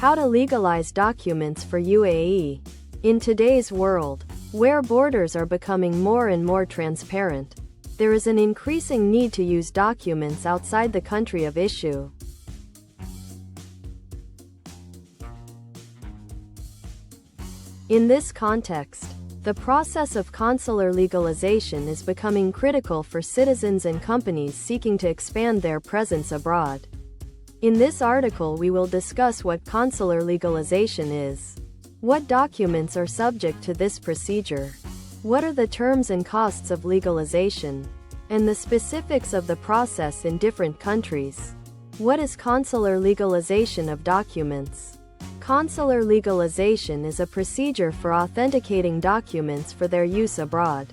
How to legalize documents for UAE. In today's world, where borders are becoming more and more transparent, there is an increasing need to use documents outside the country of issue. In this context, the process of consular legalization is becoming critical for citizens and companies seeking to expand their presence abroad. In this article, we will discuss what consular legalization is, what documents are subject to this procedure, what are the terms and costs of legalization, and the specifics of the process in different countries. What is consular legalization of documents? Consular legalization is a procedure for authenticating documents for their use abroad.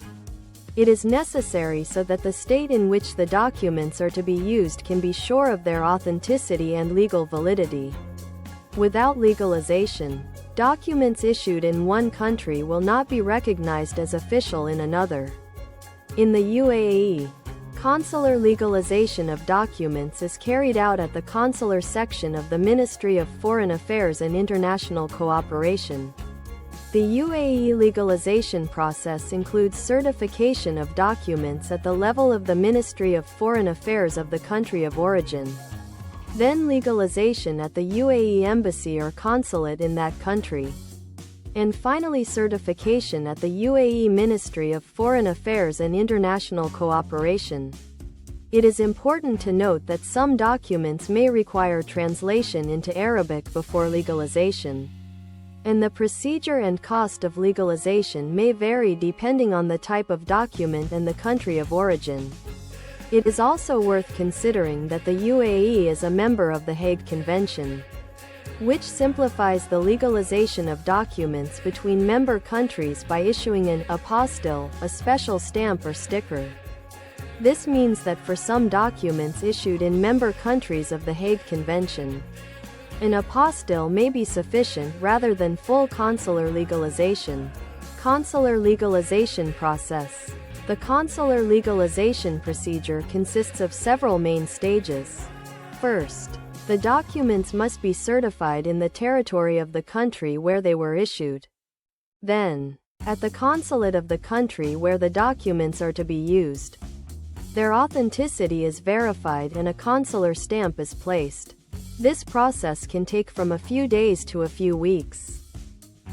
It is necessary so that the state in which the documents are to be used can be sure of their authenticity and legal validity. Without legalization, documents issued in one country will not be recognized as official in another. In the UAE, consular legalization of documents is carried out at the consular section of the Ministry of Foreign Affairs and International Cooperation. The UAE legalization process includes certification of documents at the level of the Ministry of Foreign Affairs of the country of origin. Then legalization at the UAE embassy or consulate in that country. And finally certification at the UAE Ministry of Foreign Affairs and International Cooperation. It is important to note that some documents may require translation into Arabic before legalization. And the procedure and cost of legalization may vary depending on the type of document and the country of origin. It is also worth considering that the UAE is a member of the Hague Convention, which simplifies the legalization of documents between member countries by issuing an apostille, a special stamp or sticker. This means that for some documents issued in member countries of the Hague Convention, an apostille may be sufficient rather than full consular legalization. Consular legalization process. The consular legalization procedure consists of several main stages. First, the documents must be certified in the territory of the country where they were issued. Then, at the consulate of the country where the documents are to be used, their authenticity is verified and a consular stamp is placed. This process can take from a few days to a few weeks,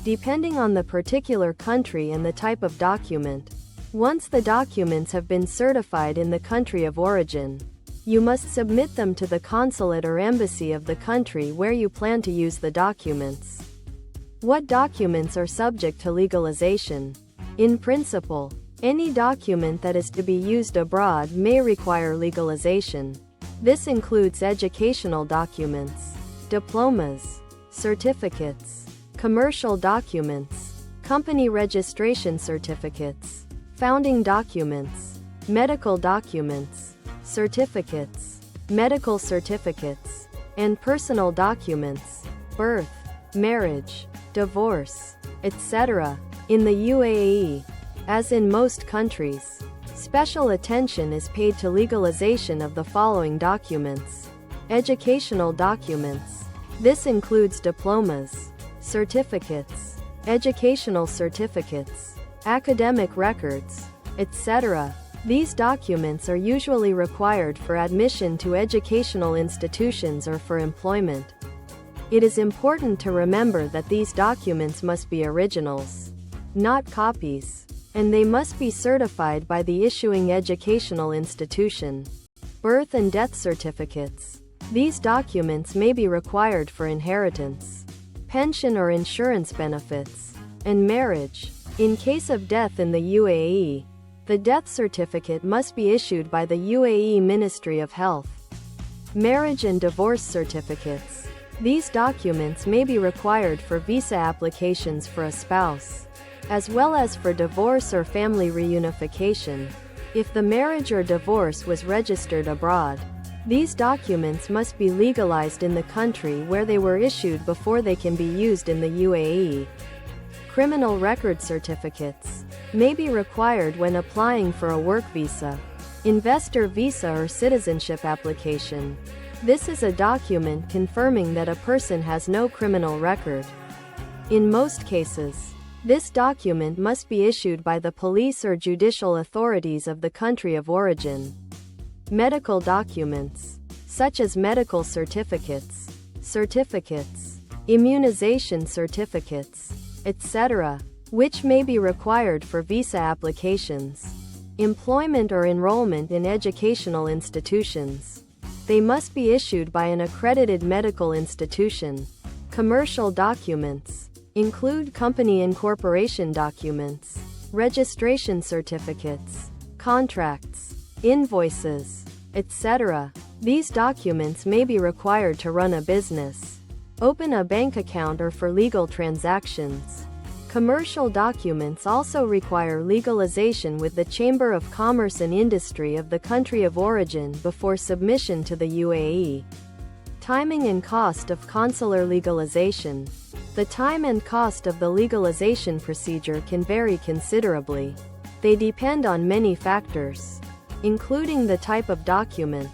depending on the particular country and the type of document. Once the documents have been certified in the country of origin, you must submit them to the consulate or embassy of the country where you plan to use the documents. What documents are subject to legalization? In principle, any document that is to be used abroad may require legalization. This includes educational documents, diplomas, certificates, commercial documents, company registration certificates, founding documents, medical documents, certificates, medical certificates, and personal documents, birth, marriage, divorce, etc. In the UAE, as in most countries, special attention is paid to legalization of the following documents. Educational documents. This includes diplomas, certificates, educational certificates, academic records, etc. These documents are usually required for admission to educational institutions or for employment. It is important to remember that these documents must be originals, not copies, and they must be certified by the issuing educational institution. Birth and death certificates. These documents may be required for inheritance, pension or insurance benefits, and marriage. In case of death in the UAE, the death certificate must be issued by the UAE Ministry of Health. Marriage and divorce certificates. These documents may be required for visa applications for a spouse, as well as for divorce or family reunification. If the marriage or divorce was registered abroad, these documents must be legalized in the country where they were issued before they can be used in the UAE. Criminal record certificates may be required when applying for a work visa, investor visa or citizenship application. This is a document confirming that a person has no criminal record. In most cases, this document must be issued by the police or judicial authorities of the country of origin. Medical documents, such as medical certificates, immunization certificates, etc., which may be required for visa applications, employment or enrollment in educational institutions. They must be issued by an accredited medical institution. Commercial documents include company incorporation documents, registration certificates, contracts, invoices, etc. These documents may be required to run a business, open a bank account, or for legal transactions. Commercial documents also require legalization with the Chamber of Commerce and Industry of the country of origin before submission to the UAE. Timing and cost of consular legalization. The time and cost of the legalization procedure can vary considerably. They depend on many factors, including the type of document,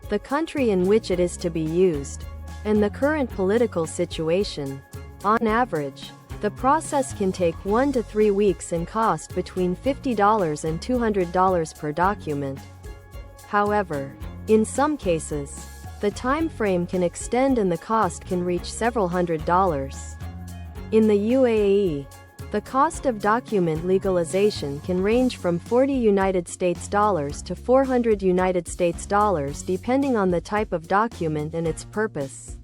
the country in which it is to be used, and the current political situation. On average, the process can take 1 to 3 weeks and cost between $50 and $200 per document. However, in some cases, the time frame can extend and the cost can reach several $100s. In the UAE, the cost of document legalization can range from $40 to $400 depending on the type of document and its purpose.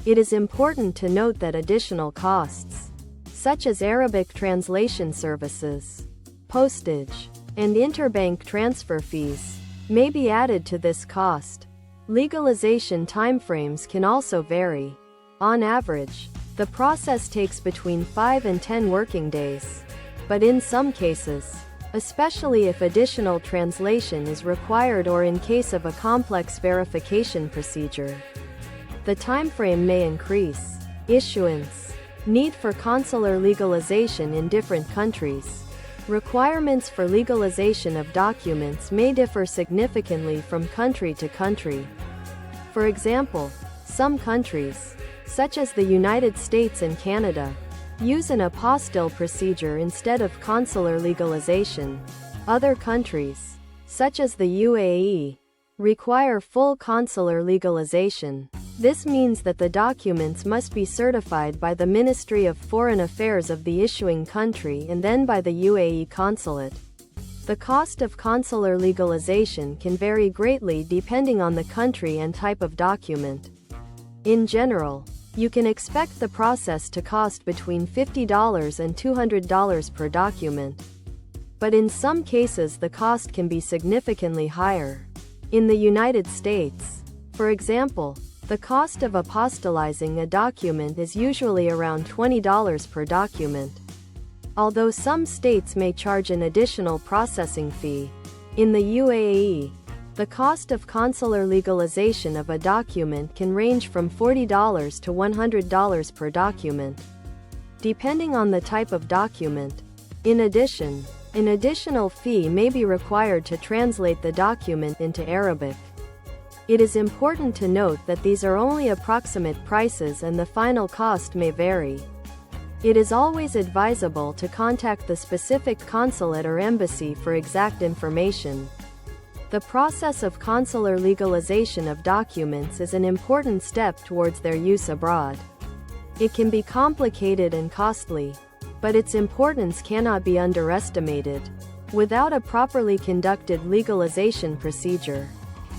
It is important to note that additional costs, such as Arabic translation services, postage, and interbank transfer fees, may be added to this cost. Legalization timeframes can also vary. On average, the process takes between 5 and 10 working days. But in some cases, especially if additional translation is required or in case of a complex verification procedure, the timeframe may increase. Issuance. Need for consular legalization in different countries. Requirements for legalization of documents may differ significantly from country to country. For example, some countries, such as the United States and Canada, use an apostille procedure instead of consular legalization. Other countries, such as the UAE, require full consular legalization. This means that the documents must be certified by the Ministry of Foreign Affairs of the issuing country and then by the UAE consulate. The cost of consular legalization can vary greatly depending on the country and type of document. In general, you can expect the process to cost between $50 and $200 per document. But in some cases the cost can be significantly higher. In the United States, for example, the cost of apostillizing a document is usually around $20 per document, although some states may charge an additional processing fee. In the UAE, the cost of consular legalization of a document can range from $40 to $100 per document, depending on the type of document. In addition, an additional fee may be required to translate the document into Arabic. It is important to note that these are only approximate prices and the final cost may vary. It is always advisable to contact the specific consulate or embassy for exact information. The process of consular legalization of documents is an important step towards their use abroad. It can be complicated and costly, but its importance cannot be underestimated. Without a properly conducted legalization procedure,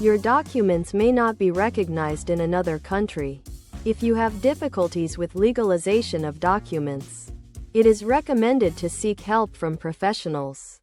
your documents may not be recognized in another country. If you have difficulties with legalization of documents, it is recommended to seek help from professionals.